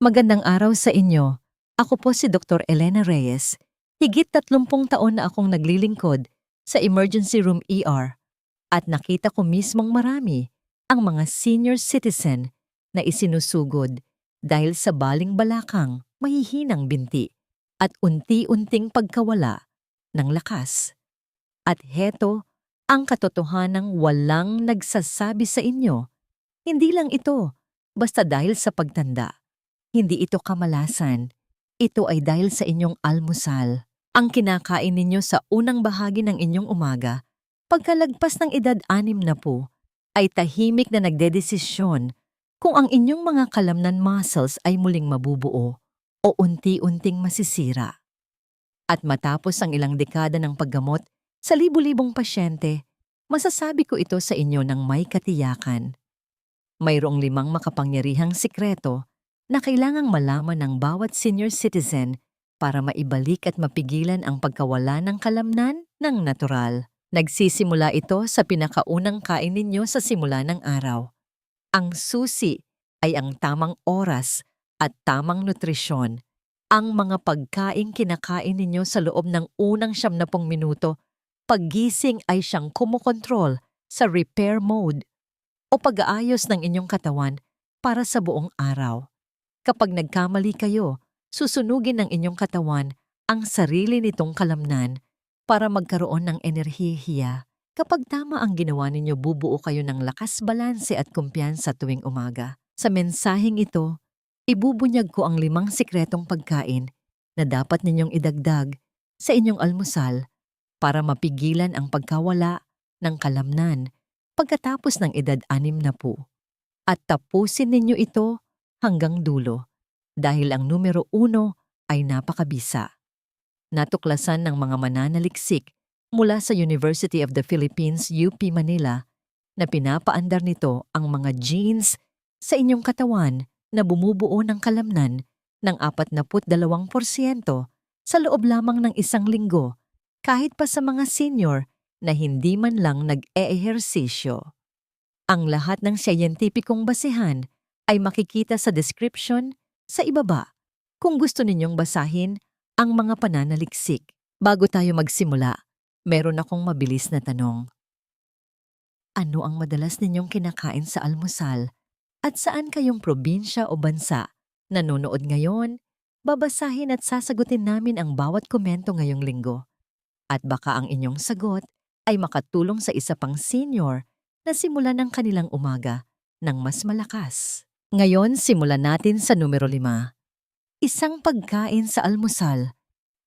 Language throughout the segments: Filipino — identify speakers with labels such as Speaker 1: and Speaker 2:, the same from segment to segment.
Speaker 1: Magandang araw sa inyo. Ako po si Dr. Elena Reyes. Higit 30 taon na akong naglilingkod sa emergency room ER at nakita ko mismong marami ang mga senior citizen na isinusugod dahil sa baling-balakang mahihinang binti at unti-unting pagkawala ng lakas. At heto ang katotohanang walang nagsasabi sa inyo. Hindi lang ito basta dahil sa pagtanda. Hindi ito kamalasan. Ito ay dahil sa inyong almusal. Ang kinakain ninyo sa unang bahagi ng inyong umaga, pagkalagpas ng edad 60, ay tahimik na nagdedesisyon kung ang inyong mga kalamnan muscles ay muling mabubuo o unti-unting masisira. At matapos ang ilang dekada ng paggamot sa libu-libong pasyente, masasabi ko ito sa inyo ng may katiyakan. Mayroong 5 makapangyarihang sikreto na kailangang malaman ng bawat senior citizen para maibalik at mapigilan ang pagkawala ng kalamnan ng natural. Nagsisimula ito sa pinakaunang kain ninyo sa simula ng araw. Ang susi ay ang tamang oras at tamang nutrisyon. Ang mga pagkaing kinakain ninyo sa loob ng unang 70 minuto, paggising ay siyang kumokontrol sa repair mode o pag-aayos ng inyong katawan para sa buong araw. Kapag nagkamali kayo, susunugin ng inyong katawan ang sarili nitong kalamnan para magkaroon ng enerhiya. Kapag tama ang ginawa ninyo, bubuo kayo ng lakas, balanse at kumpiyansa tuwing umaga. Sa mensaheng ito, ibubunyag ko ang 5 sikretong pagkain na dapat ninyong idagdag sa inyong almusal para mapigilan ang pagkawala ng kalamnan pagkatapos ng edad 60. At tapusin ninyo ito hanggang dulo dahil ang numero 1 ay napakabisa. Natuklasan ng mga mananaliksik mula sa University of the Philippines, UP Manila, na pinapaandar nito ang mga genes sa inyong katawan na bumubuo ng kalamnan ng 42% sa loob lamang ng 1 linggo kahit pa sa mga senior na hindi man lang nag-eehersisyo. Ang lahat ng siyentipikong basehan ay makikita sa description sa ibaba kung gusto ninyong basahin ang mga pananaliksik. Bago tayo magsimula, meron akong mabilis na tanong. Ano ang madalas ninyong kinakain sa almusal at saan kayong probinsya o bansa nanonood ngayon? Babasahin at sasagutin namin ang bawat komento ngayong linggo. At baka ang inyong sagot ay makatulong sa isa pang senior na simulan ang kanilang umaga ng mas malakas. Ngayon, simulan natin sa numero 5. Isang pagkain sa almusal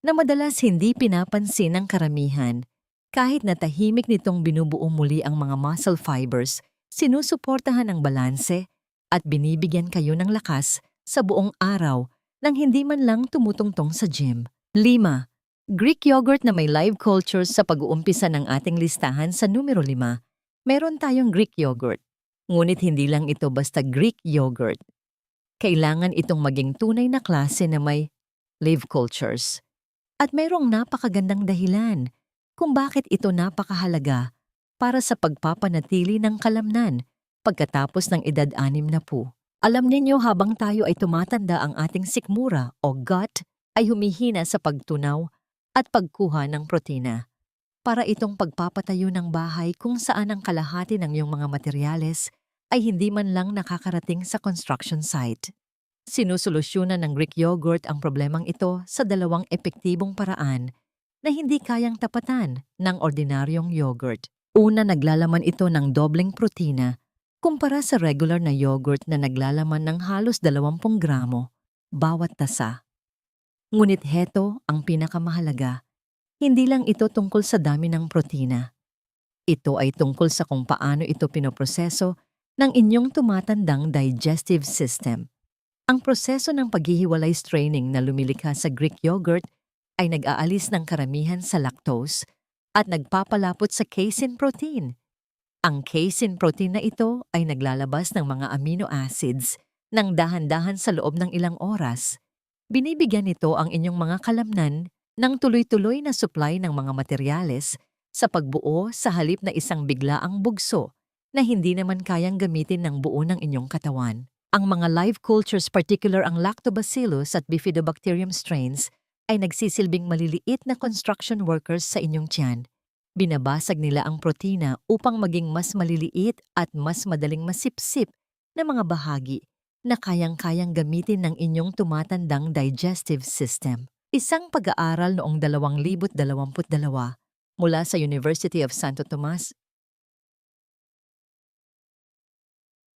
Speaker 1: na madalas hindi pinapansin ng karamihan. Kahit na tahimik nitong binubuo muli ang mga muscle fibers, sinusuportahan ang balanse at binibigyan kayo ng lakas sa buong araw nang hindi man lang tumutungtong sa gym. 5. Greek yogurt na may live cultures. Sa pag-uumpisa ng ating listahan sa numero 5, meron tayong Greek yogurt. Ngunit hindi lang ito basta Greek yogurt. Kailangan itong maging tunay na klase na may live cultures. At mayroong napakagandang dahilan kung bakit ito napakahalaga para sa pagpapanatili ng kalamnan pagkatapos ng edad 60. Alam ninyo, habang tayo ay tumatanda, ang ating sikmura o gut ay humihina sa pagtunaw at pagkuha ng protina. Para itong pagpapatayo ng bahay kung saan ang kalahati ng iyong mga materyales ay hindi man lang nakakarating sa construction site. Sinusolusyonan ng Greek yogurt ang problemang ito sa 2 epektibong paraan na hindi kayang tapatan ng ordinaryong yogurt. Una, naglalaman ito ng dobleng protina kumpara sa regular na yogurt na naglalaman ng halos 20 gramo bawat tasa. Ngunit heto ang pinakamahalaga. Hindi lang ito tungkol sa dami ng protina. Ito ay tungkol sa kung paano ito pinoproseso ng inyong tumatandang digestive system. Ang proseso ng paghihiwalay straining na lumilikha sa Greek yogurt ay nag-aalis ng karamihan sa lactose at nagpapalapot sa casein protein. Ang casein protein na ito ay naglalabas ng mga amino acids ng dahan-dahan sa loob ng ilang oras. Binibigyan nito ang inyong mga kalamnan ng tuloy-tuloy na supply ng mga materyales sa pagbuo sa halip na isang biglaang bugso na hindi naman kayang gamitin ng buo ng inyong katawan. Ang mga live cultures, particular ang Lactobacillus at Bifidobacterium strains, ay nagsisilbing maliliit na construction workers sa inyong tiyan. Binabasag nila ang protina upang maging mas maliliit at mas madaling masipsip na mga bahagi na kayang-kayang gamitin ng inyong tumatandang digestive system. Isang pag-aaral noong 2022 mula sa University of Santo Tomas,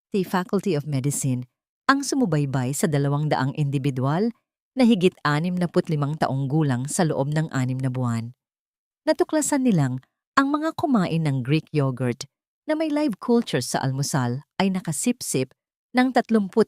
Speaker 1: the Faculty of Medicine, ang sumubaybay sa 200 individual na higit 65 taong gulang sa loob ng 6 na buwan. Natuklasan nilang ang mga kumain ng Greek yogurt na may live culture sa almusal ay nakasipsip ng 34%.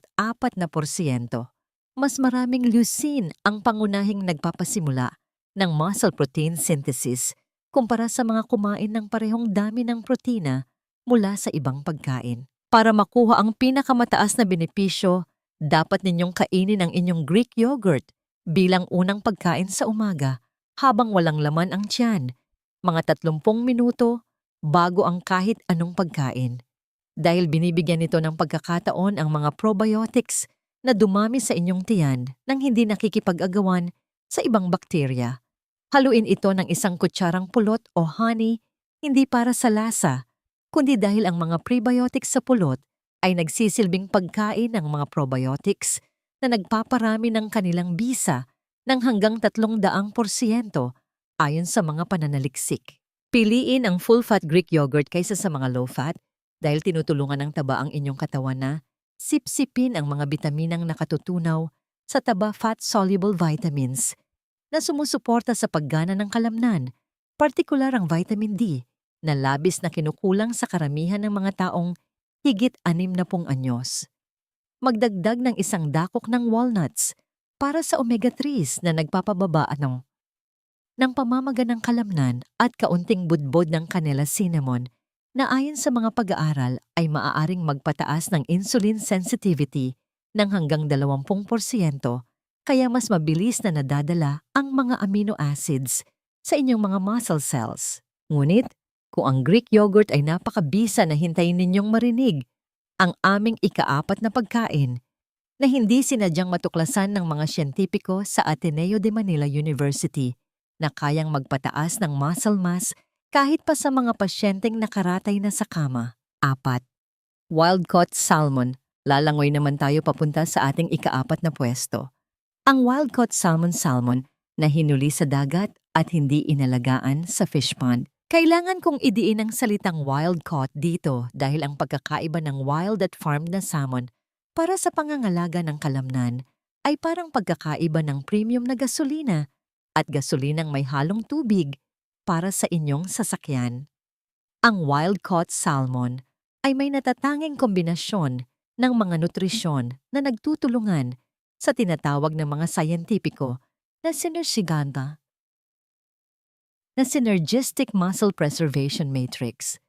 Speaker 1: Mas maraming leucine ang pangunahing nagpapasimula ng muscle protein synthesis kumpara sa mga kumain ng parehong dami ng protina mula sa ibang pagkain. Para makuha ang pinakamataas na benepisyo, dapat ninyong kainin ang inyong Greek yogurt bilang unang pagkain sa umaga habang walang laman ang tiyan, mga 30 minuto bago ang kahit anong pagkain. Dahil binibigyan nito ng pagkakataon ang mga probiotics na dumami sa inyong tiyan nang hindi nakikipag-agawan sa ibang bakterya. Haluin ito ng 1 kutsarang pulot o honey, hindi para sa lasa, kundi dahil ang mga prebiotics sa pulot ay nagsisilbing pagkain ng mga probiotics na nagpaparami ng kanilang bisa ng hanggang 300% ayon sa mga pananaliksik. Piliin ang full-fat Greek yogurt kaysa sa mga low-fat dahil tinutulungan ng taba ang inyong katawan na sipsipin ang mga bitaminang nakatutunaw sa taba fat-soluble vitamins na sumusuporta sa paggana ng kalamnan, partikular ang vitamin D, na labis na kinukulang sa karamihan ng mga taong higit 60 anyos. Magdagdag ng 1 dakok ng walnuts para sa omega-3s na nagpapababa ng pamamaga ng kalamnan at kaunting budbod ng canela cinnamon na ayon sa mga pag-aaral ay maaaring magpataas ng insulin sensitivity ng hanggang 20%, kaya mas mabilis na nadadala ang mga amino acids sa inyong mga muscle cells. Ngunit, kung ang Greek yogurt ay napakabisa na hintayin ninyong marinig, ang aming ika-4 na pagkain na hindi sinadyang matuklasan ng mga siyentipiko sa Ateneo de Manila University na kayang magpataas ng muscle mass kahit pa sa mga pasyenteng nakaratay na sa kama. 4. Wild-caught salmon. Lalangoy naman tayo papunta sa ating ika-4 na pwesto. Ang wild-caught salmon na hinuli sa dagat at hindi inalagaan sa fish pond. Kailangan kong idiin ang salitang wild-caught dito dahil ang pagkakaiba ng wild at farmed na salmon para sa pangangalaga ng kalamnan ay parang pagkakaiba ng premium na gasolina at gasolinang may halong tubig para sa inyong sasakyan. Ang wild-caught salmon ay may natatanging kombinasyon ng mga nutrisyon na nagtutulungan sa tinatawag ng mga sayentipiko na synergistic muscle preservation matrix.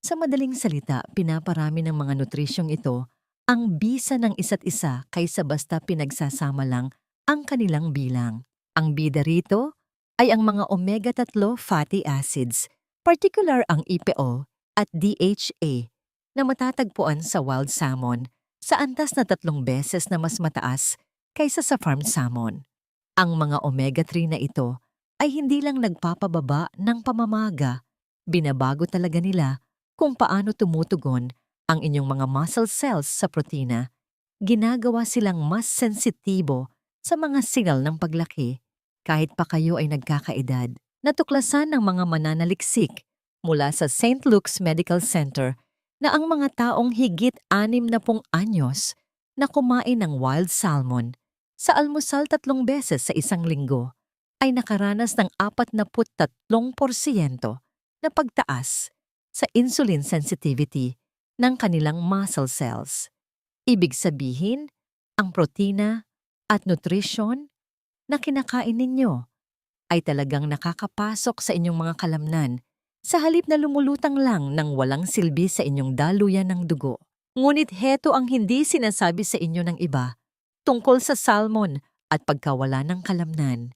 Speaker 1: Sa madaling salita, pinaparami ng mga nutrisyong ito ang bisa ng isa't isa kaysa basta pinagsasama lang ang kanilang bilang. Ang bida rito ay ang mga omega-3 fatty acids, particular ang EPO at DHA, na matatagpuan sa wild salmon sa antas na 3 beses na mas mataas kaysa sa farmed salmon. Ang mga omega-3 na ito ay hindi lang nagpapababa ng pamamaga, binabago talaga nila kung paano tumutugon ang inyong mga muscle cells sa protina. Ginagawa silang mas sensitibo sa mga signal ng paglaki kahit pa kayo ay nagkakaedad. Natuklasan ng mga mananaliksik mula sa St. Luke's Medical Center na ang mga taong higit 60 anyos na kumain ng wild salmon sa almusal 3 beses sa isang linggo ay nakaranas ng 43% na pagtaas sa insulin sensitivity ng kanilang muscle cells. Ibig sabihin, ang protina at nutrisyon na kinakain ninyo ay talagang nakakapasok sa inyong mga kalamnan sa halip na lumulutang lang ng walang silbi sa inyong daluyan ng dugo. Ngunit heto ang hindi sinasabi sa inyo ng iba tungkol sa salmon at pagkawala ng kalamnan.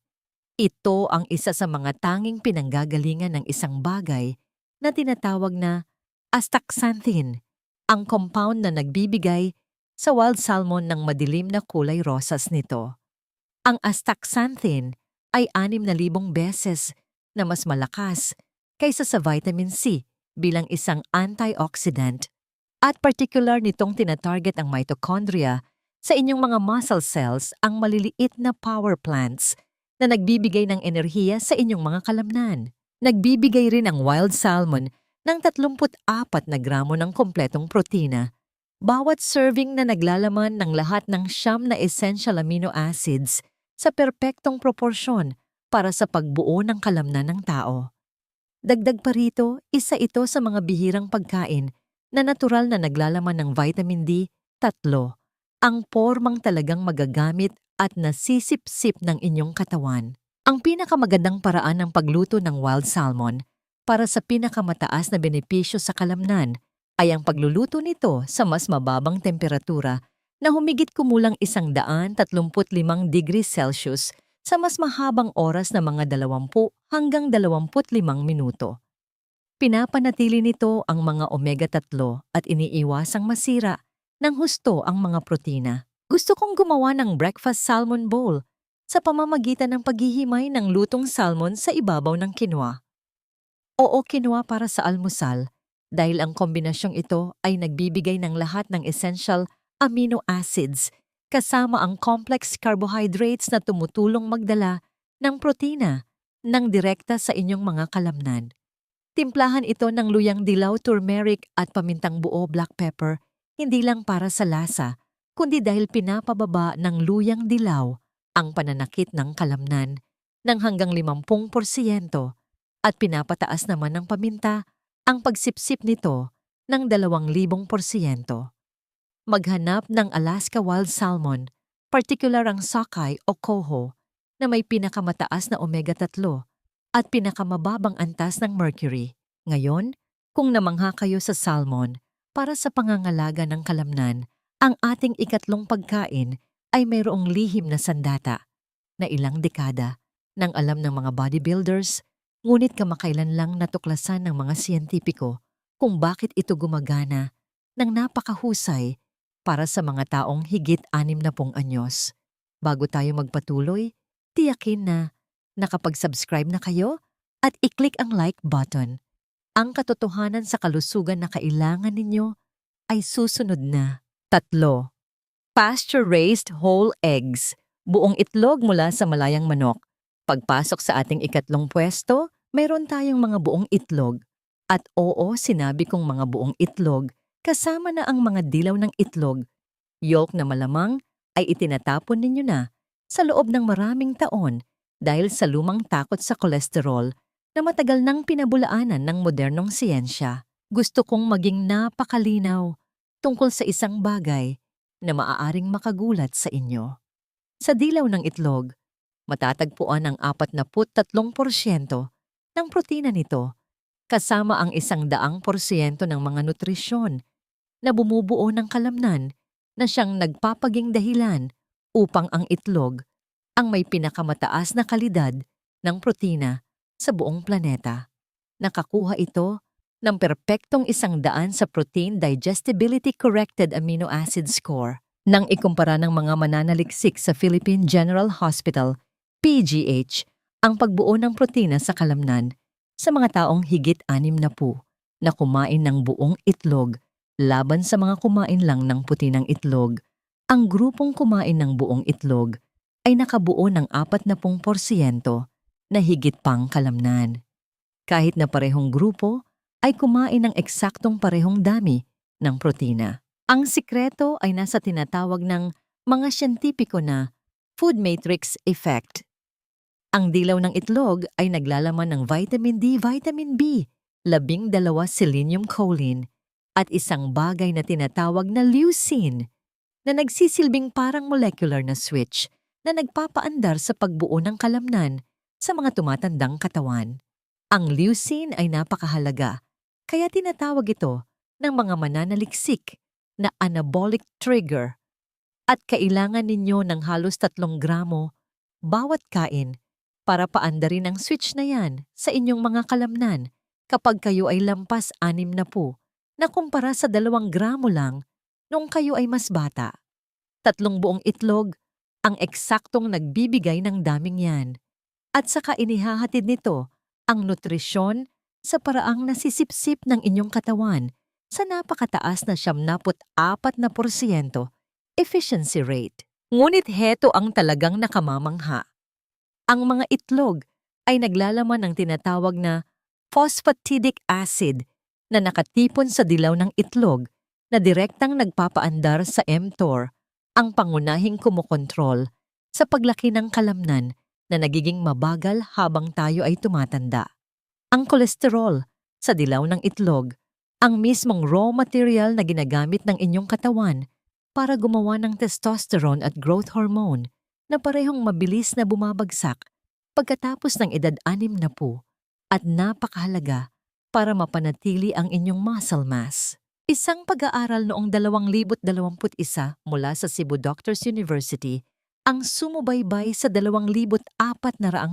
Speaker 1: Ito ang isa sa mga tanging pinanggagalingan ng isang bagay na tinatawag na astaxanthin, ang compound na nagbibigay sa wild salmon ng madilim na kulay rosas nito. Ang astaxanthin ay 6,000 beses na mas malakas kaysa sa vitamin C bilang isang antioxidant at particular nitong tinatarget ang mitochondria sa inyong mga muscle cells, ang maliliit na power plants na nagbibigay ng enerhiya sa inyong mga kalamnan. Nagbibigay rin ang wild salmon ng 34 na gramo ng kompletong protina. Bawat serving na naglalaman ng lahat ng 9 na essential amino acids sa perpektong proporsyon para sa pagbuo ng kalamnan ng tao. Dagdag pa rito, isa ito sa mga bihirang pagkain na natural na naglalaman ng vitamin D3, ang pormang talagang magagamit at nasisip-sip ng inyong katawan. Ang pinakamagandang paraan ng pagluto ng wild salmon para sa pinakamataas na benepisyo sa kalamnan ay ang pagluluto nito sa mas mababang temperatura na humigit kumulang 135 degrees Celsius sa mas mahabang oras na mga 20 hanggang 25 minuto. Pinapanatili nito ang mga omega-3 at iniiwasang masira ng husto ang mga protina. Gusto kong gumawa ng breakfast salmon bowl sa pamamagitan ng paghihimay ng lutong salmon sa ibabaw ng quinoa. Oo, quinoa para sa almusal dahil ang kombinasyong ito ay nagbibigay ng lahat ng essential amino acids kasama ang complex carbohydrates na tumutulong magdala ng protina ng direkta sa inyong mga kalamnan. Timplahan ito ng luyang dilaw, turmeric at pamintang buo, black pepper, hindi lang para sa lasa, kundi dahil pinapababa ng luyang dilaw ang pananakit ng kalamnan ng hanggang 50% at pinapataas naman ng paminta ang pagsipsip nito ng 2,000%. Maghanap ng Alaska wild salmon, particular ang sockeye o coho, na may pinakamataas na omega-3 at pinakamababang antas ng mercury. Ngayon, kung namangha kayo sa salmon para sa pangangalaga ng kalamnan, ang ating ikatlong pagkain ay mayroong lihim na sandata na ilang dekada ng alam ng mga bodybuilders, ngunit kamakailan lang natuklasan ng mga siyentipiko kung bakit ito gumagana ng napakahusay para sa mga taong higit 60 anyos. Bago tayo magpatuloy, tiyakin na nakapag-subscribe na kayo at i-click ang like button. Ang katotohanan sa kalusugan na kailangan ninyo ay susunod na. 3. Pasture-raised whole eggs, buong itlog mula sa malayang manok. Pagpasok sa ating ikatlong pwesto, mayroon tayong mga buong itlog. At oo, sinabi kong mga buong itlog, kasama na ang mga dilaw ng itlog. Yolk na malamang ay itinatapon ninyo na sa loob ng maraming taon dahil sa lumang takot sa kolesterol na matagal nang pinabulaanan ng modernong siyensya. Gusto kong maging napakalinaw tungkol sa isang bagay na maaaring makagulat sa inyo. Sa dilaw ng itlog, matatagpuan ang 43% ng protina nito, kasama ang 100% ng mga nutrisyon na bumubuo ng kalamnan na siyang nagpapaging dahilan upang ang itlog ang may pinakamataas na kalidad ng protina sa buong planeta. Nakakuha ito ng perpektong 100 sa Protein Digestibility Corrected Amino Acid Score nang ikumpara ng mga mananaliksik sa Philippine General Hospital, PGH, ang pagbuo ng protina sa kalamnan sa mga taong higit 60 na kumain ng buong itlog laban sa mga kumain lang ng puti ng itlog. Ang grupong kumain ng buong itlog ay nakabuo ng 40% na higit pang kalamnan. Kahit na parehong grupo ay kumain ng eksaktong parehong dami ng protina. Ang sikreto ay nasa tinatawag ng mga siyentipiko na food matrix effect. Ang dilaw ng itlog ay naglalaman ng vitamin D, vitamin B, 12 selenium choline, at isang bagay na tinatawag na leucine na nagsisilbing parang molecular na switch na nagpapaandar sa pagbuo ng kalamnan sa mga tumatandang katawan. Ang leucine ay napakahalaga, kaya tinatawag ito ng mga mananaliksik na anabolic trigger at kailangan ninyo ng halos 3 gramo bawat kain para paandarin ang switch na yan sa inyong mga kalamnan kapag kayo ay lampas 60 na kumpara sa 2 gramo lang noong kayo ay mas bata. 3 buong itlog ang eksaktong nagbibigay ng daming yan. At saka inihahatid nito ang nutrisyon sa paraang nasisipsip ng inyong katawan sa napakataas na 74% efficiency rate. Ngunit heto ang talagang nakamamangha. Ang mga itlog ay naglalaman ng tinatawag na phosphatidic acid na nakatipon sa dilaw ng itlog na direktang nagpapaandar sa mTOR, ang pangunahing kumokontrol sa paglaki ng kalamnan na nagiging mabagal habang tayo ay tumatanda. Ang kolesterol sa dilaw ng itlog, ang mismong raw material na ginagamit ng inyong katawan para gumawa ng testosterone at growth hormone na parehong mabilis na bumabagsak pagkatapos ng edad 60 at napakahalaga para mapanatili ang inyong muscle mass. Isang pag-aaral noong 2021 mula sa Cebu Doctors University ang sumubaybay sa 2,400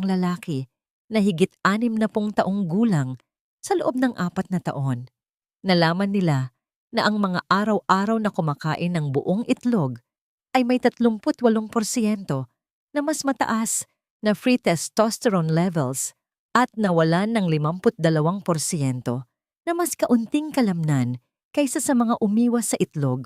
Speaker 1: lalaki na higit 60 taong gulang sa loob ng 4 na taon. Nalaman nila na ang mga araw-araw na kumakain ng buong itlog ay may 38% na mas mataas na free testosterone levels at nawalan ng 52% na mas kaunting kalamnan kaysa sa mga umiwas sa itlog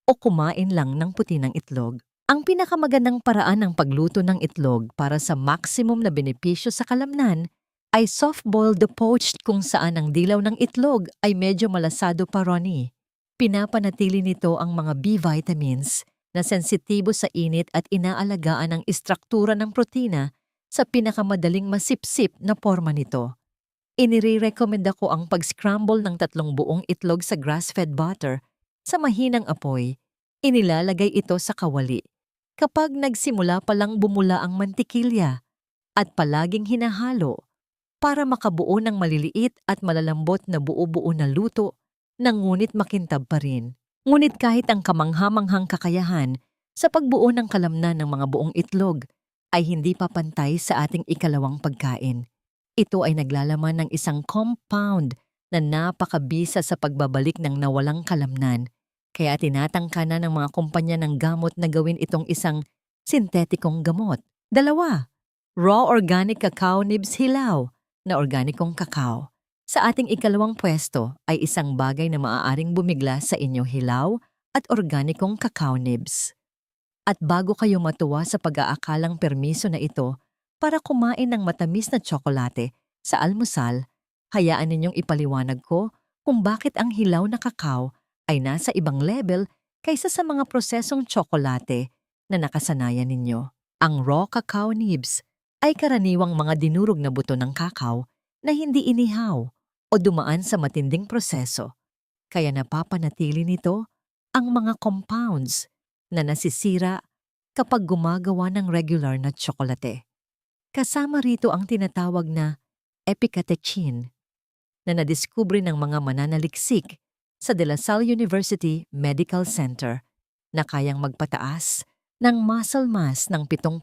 Speaker 1: o kumain lang ng puti ng itlog. Ang pinakamagandang paraan ng pagluto ng itlog para sa maximum na benepisyo sa kalamnan ay soft-boiled poached kung saan ang dilaw ng itlog ay medyo malasado pa Ronnie. Pinapanatili nito ang mga B vitamins na sensitibo sa init at inaalagaan ang istruktura ng protina sa pinakamadaling masipsip na forma nito. Inire-recommenda ko ang pag-scramble ng 3 buong itlog sa grass-fed butter sa mahinang apoy. Inilalagay ito sa kawali kapag nagsimula palang bumula ang mantikilya at palaging hinahalo para makabuo ng maliliit at malalambot na buo-buo na luto na ngunit makintab pa rin. Ngunit kahit ang kamangha-manghang kakayahan sa pagbuo ng kalamnan ng mga buong itlog ay hindi pa pantay sa ating ikalawang pagkain. Ito ay naglalaman ng isang compound na napakabisa sa pagbabalik ng nawalang kalamnan, kaya tinatangka na ng mga kumpanya ng gamot na gawin itong isang sintetikong gamot. 2. Raw organic cacao nibs hilaw na organikong kakao. Sa ating ikalawang pwesto ay isang bagay na maaaring bumigla sa inyo hilaw at organikong cacao nibs. At bago kayo matuwa sa pag-aakalang permiso na ito para kumain ng matamis na tsokolate sa almusal, hayaan ninyong ipaliwanag ko kung bakit ang hilaw na kakao ay nasa ibang level kaysa sa mga prosesong tsokolate na nakasanayan ninyo. Ang raw cacao nibs ay karaniwang mga dinurog na buto ng kakao na hindi inihaw o dumaan sa matinding proseso, kaya napapanatili nito ang mga compounds na nasisira kapag gumagawa ng regular na tsokolate. Kasama rito ang tinatawag na epicatechin na nadiskubre ng mga mananaliksik sa De La Salle University Medical Center na kayang magpataas ng muscle mass ng 7%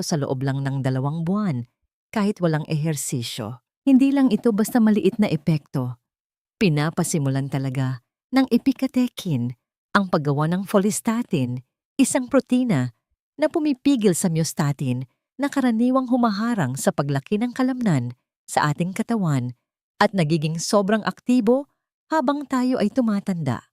Speaker 1: sa loob lang ng 2 buwan kahit walang ehersisyo. Hindi lang ito basta maliit na epekto. Pinapasimulan talaga ng epicatechin ang paggawa ng follistatin, isang protina na pumipigil sa myostatin na karaniwang humaharang sa paglaki ng kalamnan sa ating katawan at nagiging sobrang aktibo habang tayo ay tumatanda.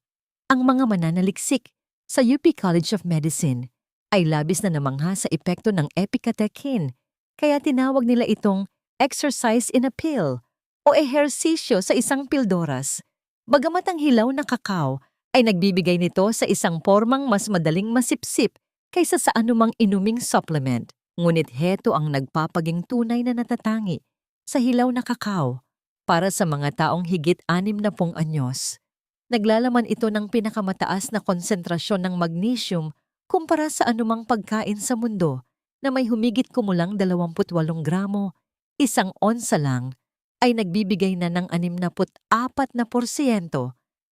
Speaker 1: Ang mga mananaliksik sa UP College of Medicine ay labis na namangha sa epekto ng epicatechin, kaya tinawag nila itong exercise in a pill o ehersisyo sa isang pildoras. Bagamat ang hilaw na kakao ay nagbibigay nito sa isang formang mas madaling masipsip kaysa sa anumang inuming supplement. Ngunit heto ang nagpapaging tunay na natatangi sa hilaw na kakao para sa mga taong higit 60 anyos. Naglalaman ito ng pinakamataas na konsentrasyon ng magnesium kumpara sa anumang pagkain sa mundo na may humigit kumulang 28 gramo, 1 onsa lang, ay nagbibigay na ng 64%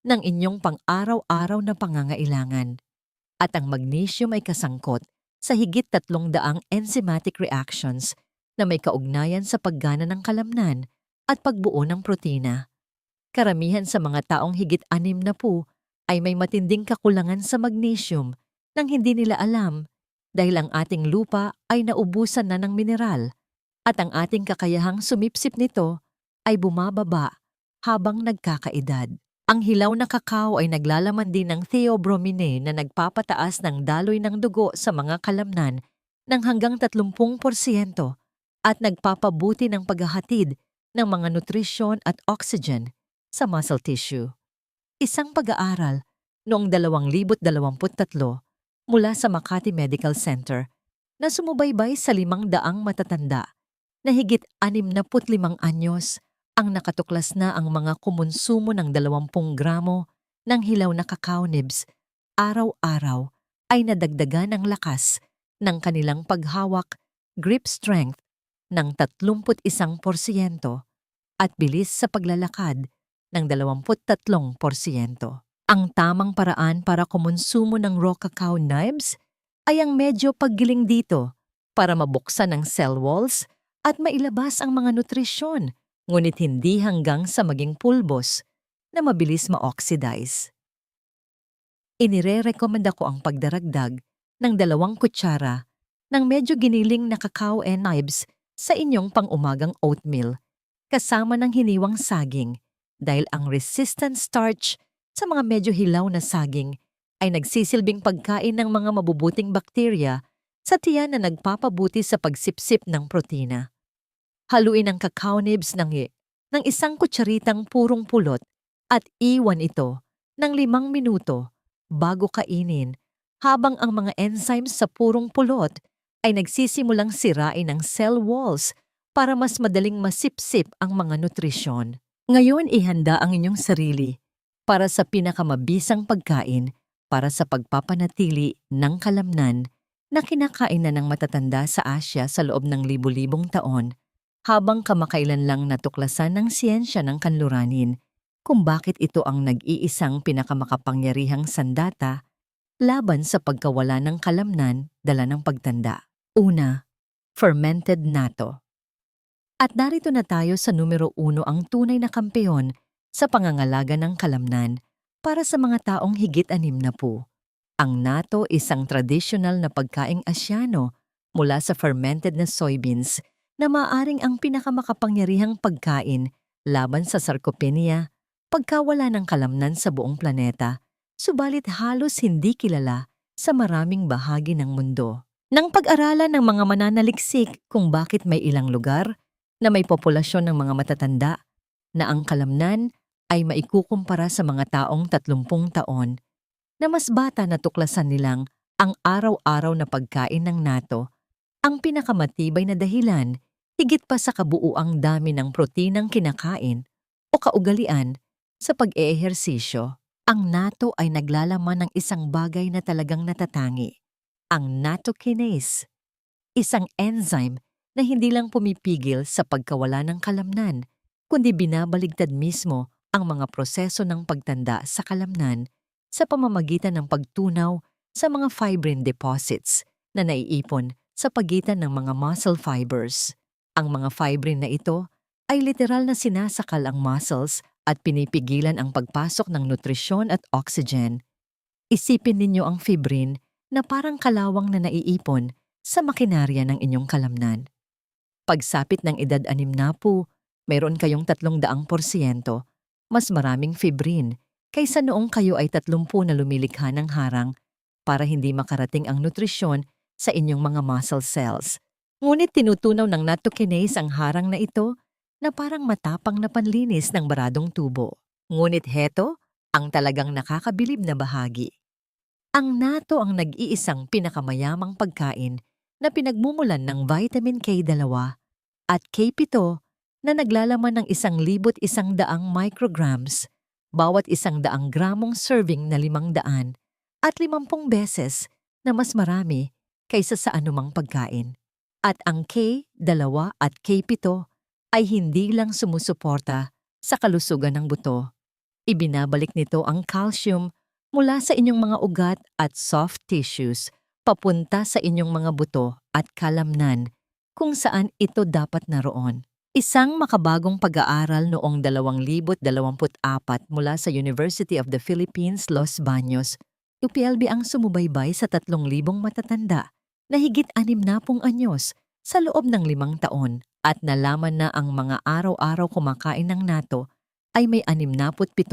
Speaker 1: ng inyong pang-araw-araw na pangangailangan. At ang magnesium ay kasangkot sa higit 300 enzymatic reactions na may kaugnayan sa paggana ng kalamnan at pagbuo ng protina. Karamihan sa mga taong higit 60 ay may matinding kakulangan sa magnesium nang hindi nila alam dahil ang ating lupa ay naubusan na ng mineral at ang ating kakayahang sumipsip nito ay bumababa habang nagkakaedad. Ang hilaw na kakao ay naglalaman din ng theobromine na nagpapataas ng daloy ng dugo sa mga kalamnan ng hanggang 30% at nagpapabuti ng paghahatid ng mga nutrisyon at oxygen sa muscle tissue. Isang pag-aaral noong 2023 mula sa Makati Medical Center na sumubaybay sa 500 matatanda na higit 65 anyos ang nakatuklas na ang mga kumonsumo ng 20 gramo ng hilaw na cacao nibs araw-araw ay nadagdagan ng lakas ng kanilang paghawak, grip strength ng 31% at bilis sa paglalakad ng 23%. Ang tamang paraan para kumonsumo ng raw cacao nibs ay ang medyo paggiling dito para mabuksan ang cell walls at mailabas ang mga nutrisyon, ngunit hindi hanggang sa maging pulbos na mabilis ma-oxidize. Inirerekomenda ko ang pagdaragdag ng 2 kutsara ng medyo giniling na cacao nibs sa inyong pang-umagang oatmeal kasama ng hiniwang saging dahil ang resistant starch sa mga medyo hilaw na saging ay nagsisilbing pagkain ng mga mabubuting bakterya sa tiyan na nagpapabuti sa pagsipsip ng protina. Haluin ang cacao nibs ng 1 kutsaritang purong pulot at iwan ito ng 5 minuto bago kainin habang ang mga enzymes sa purong pulot ay nagsisimulang sirain ang cell walls para mas madaling masipsip ang mga nutrisyon. Ngayon ihanda ang inyong sarili para sa pinakamabisang pagkain para sa pagpapanatili ng kalamnan na kinakain na ng matatanda sa Asya sa loob ng libu-libong taon habang kamakailan lang natuklasan ng siyensya ng kanluranin kung bakit ito ang nag-iisang pinakamakapangyarihang sandata laban sa pagkawala ng kalamnan dala ng pagtanda. Una, fermented natto. At narito na tayo sa numero 1 ang tunay na kampeon sa pangangalaga ng kalamnan para sa mga taong higit 60. Ang natto isang tradisyonal na pagkaing Asyano mula sa fermented na soybeans na maaaring ang pinakamakapangyarihang pagkain laban sa sarcopenia, pagkawala ng kalamnan sa buong planeta, subalit halos hindi kilala sa maraming bahagi ng mundo. Nang pag-aralan ng mga mananaliksik kung bakit may ilang lugar na may populasyon ng mga matatanda na ang kalamnan ay maikukumpara sa mga taong 30 taon na mas bata na tuklasan nilang ang araw-araw na pagkain ng natto ang pinakamatibay na dahilan higit pa sa kabuuang dami ng proteinang kinakain o kaugalian sa pag-eehersisyo. Ang natto ay naglalaman ng isang bagay na talagang natatangi, ang nattokinase, isang enzyme na hindi lang pumipigil sa pagkawala ng kalamnan, kundi binabaligtad mismo ang mga proseso ng pagtanda sa kalamnan sa pamamagitan ng pagtunaw sa mga fibrin deposits na naiipon sa pagitan ng mga muscle fibers. Ang mga fibrin na ito ay literal na sinasakal ang muscles at pinipigilan ang pagpasok ng nutrisyon at oxygen. Isipin ninyo ang fibrin na parang kalawang na naiipon sa makinarya ng inyong kalamnan. Pagsapit ng edad 60, mayroon kayong 300% mas maraming fibrin kaysa noong kayo ay 30 na lumilikha ng harang para hindi makarating ang nutrisyon sa inyong mga muscle cells. Ngunit tinutunaw ng nattokinase ang harang na ito na parang matapang na panlinis ng baradong tubo. Ngunit heto ang talagang nakakabilib na bahagi. Ang natto ang nag-iisang pinakamayamang pagkain na pinagmumulan ng vitamin K2 at K7 na naglalaman ng 1,100 micrograms bawat 100 gramong serving na 500 at 50 beses na mas marami kaysa sa anumang pagkain. At ang K2 at K7 ay hindi lang sumusuporta sa kalusugan ng buto. Ibinabalik nito ang calcium mula sa inyong mga ugat at soft tissues papunta sa inyong mga buto at kalamnan kung saan ito dapat naroon. Isang makabagong pag-aaral noong 2024 mula sa University of the Philippines, Los Baños, UPLB ang sumubaybay sa 3,000 matatanda na higit 60 anyos sa loob ng 5 taon at nalaman na ang mga araw-araw kumakain ng nato ay may 67%.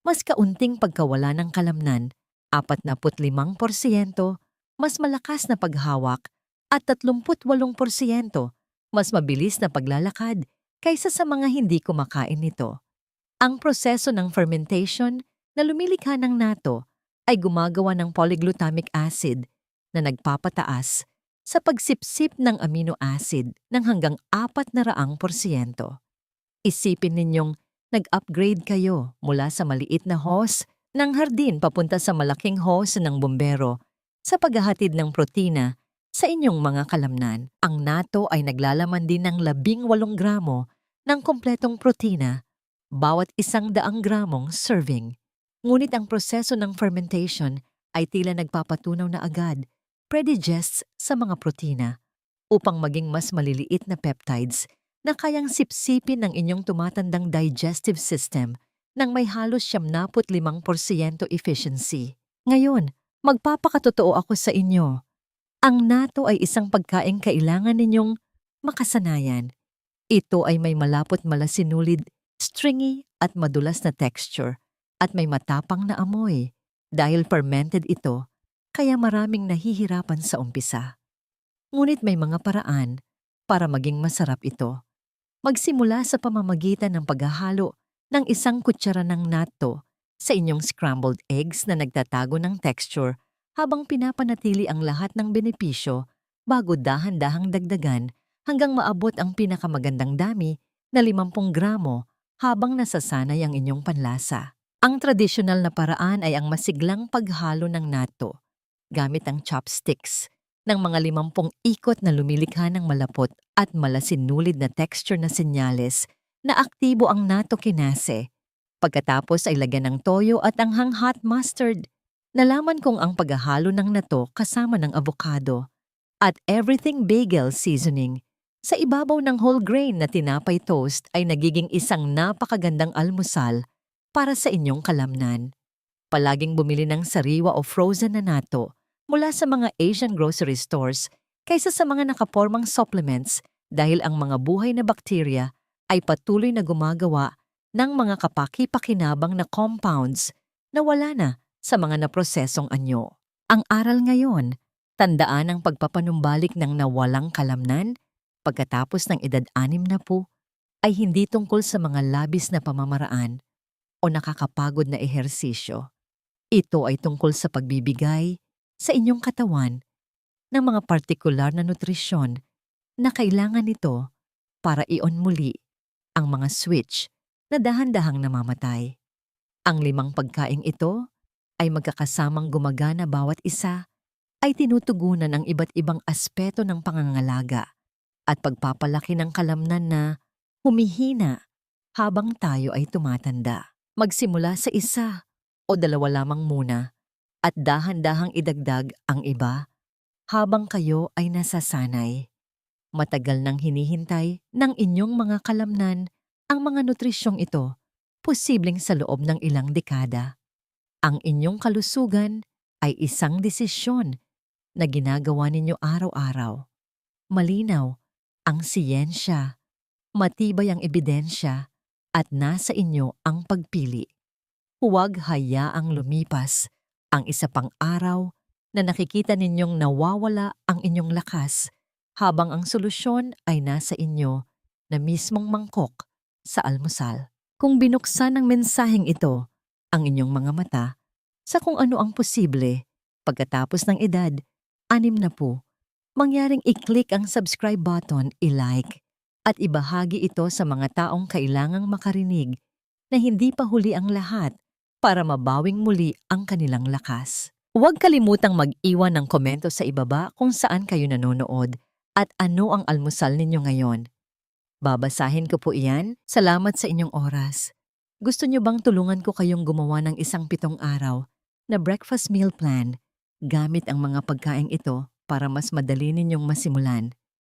Speaker 1: Mas kaunting pagkawala ng kalamnan, 45%, mas malakas na paghawak at 38% mas mabilis na paglalakad kaysa sa mga hindi kumakain nito. Ang proseso ng fermentation na lumilikha ng nato ay gumagawa ng polyglutamic acid na nagpapataas sa pagsipsip ng amino acid ng hanggang 400%. Isipin ninyong nag-upgrade kayo mula sa maliit na hose ng hardin papunta sa malaking hose ng bumbero sa paghahatid ng protina sa inyong mga kalamnan. Ang nato ay naglalaman din ng 18 gramo ng kompletong protina bawat 100 gramong serving. Ngunit ang proseso ng fermentation ay tila nagpapatunaw na agad predigests sa mga protina upang maging mas maliliit na peptides na kayang sipsipin ng inyong tumatandang digestive system ng may halos 75% efficiency. Ngayon, magpapakatotoo ako sa inyo. Ang nato ay isang pagkaing kailangan ninyong makasanayan. Ito ay may malapot malasinulid, stringy at madulas na texture at may matapang na amoy. Dahil fermented ito, kaya maraming nahihirapan sa umpisa. Ngunit may mga paraan para maging masarap ito. Magsimula sa pamamagitan ng paghahalo ng 1 kutsara ng nato sa inyong scrambled eggs na nagtatago ng texture habang pinapanatili ang lahat ng benepisyo bago dahan-dahang dagdagan hanggang maabot ang pinakamagandang dami na 50 gramo habang nasasanay ang inyong panlasa. Ang tradisyonal na paraan ay ang masiglang paghalo ng nato gamit ang chopsticks ng mga 50 ikot na lumilikha ng malapot at malasinulid na texture na senyales na aktibo ang nato kinase. Pagkatapos ay lagyan ng toyo at anghang hot mustard. Nalaman kong ang paghahalo ng nato kasama ng avocado at everything bagel seasoning sa ibabaw ng whole grain na tinapay toast ay nagiging isang napakagandang almusal para sa inyong kalamnan. Palaging bumili ng sariwa o frozen na nato mula sa mga Asian grocery stores kaysa sa mga nakapormang supplements dahil ang mga buhay na bakterya ay patuloy na gumagawa ng mga kapaki-pakinabang na compounds na wala na sa mga naprosesong anyo. Ang aral ngayon, tandaan ang pagpapanumbalik ng nawalang kalamnan pagkatapos ng edad 60 ay hindi tungkol sa mga labis na pamamaraan o nakakapagod na ehersisyo. Ito ay tungkol sa pagbibigay sa inyong katawan ng mga partikular na nutrisyon na kailangan nito para i-on muli ang mga switch na dahan-dahang namamatay. Ang 5 pagkaing ito ay magkakasamang gumagana bawat isa ay tinutugunan ang iba't ibang aspeto ng pangangalaga at pagpapalaki ng kalamnan na humihina habang tayo ay tumatanda. Magsimula sa 1 o 2 lamang muna at dahan-dahang idagdag ang iba habang kayo ay nasasanay. Matagal nang hinihintay ng inyong mga kalamnan ang mga nutrisyong ito, posibleng sa loob ng ilang dekada. Ang inyong kalusugan ay isang desisyon na ginagawa ninyo araw-araw. Malinaw ang siyensya, matibay ang ebidensya, at nasa inyo ang pagpili. Huwag hayaang lumipas ang isa pang araw na nakikita ninyong nawawala ang inyong lakas habang ang solusyon ay nasa inyo na mismong mangkok sa almusal. Kung binuksan ng mensaheng ito ang inyong mga mata sa kung ano ang posible pagkatapos ng edad 60, mangyaring i-click ang subscribe button, i-like, at ibahagi ito sa mga taong kailangang makarinig na hindi pa huli ang lahat para mabawing muli ang kanilang lakas. Huwag kalimutang mag-iwan ng komento sa ibaba kung saan kayo nanonood at ano ang almusal ninyo ngayon. Babasahin ko po iyan. Salamat sa inyong oras. Gusto niyo bang tulungan ko kayong gumawa ng isang 7 araw na breakfast meal plan gamit ang mga pagkaing ito para mas madali ninyong masimulan?